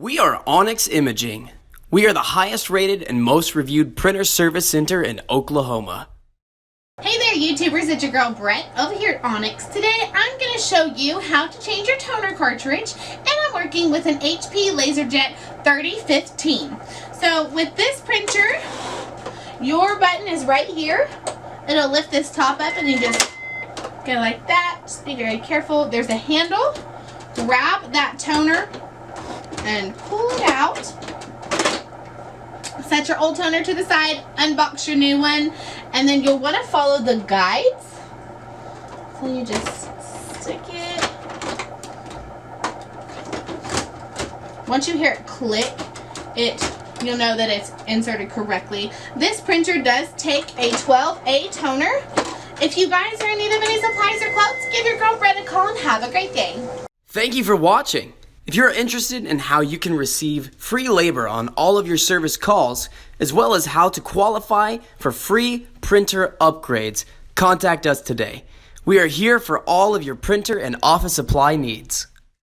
We are Onyx Imaging. We are the highest rated and most reviewed printer service center in Oklahoma. Hey there YouTubers, it's your girl Brett over here at Onyx. Today I'm going to show you how to change your toner cartridge, and I'm working with an HP Laserjet 3015. So with this printer, your button is right here. It'll lift this top up and you just go like that. Just be very careful. There's a handle. Grab that toner and pull it out. Set your old toner to the side, unbox your new one, and then you'll want to follow the guides. So you just stick it. Once you hear it click, you'll know that it's inserted correctly. This printer does take a 12A toner. If you guys are in need of any supplies or quotes, give your girl Brett a call and have a great day. Thank you for watching. If you're interested in how you can receive free labor on all of your service calls, as well as how to qualify for free printer upgrades, contact us today. We are here for all of your printer and office supply needs.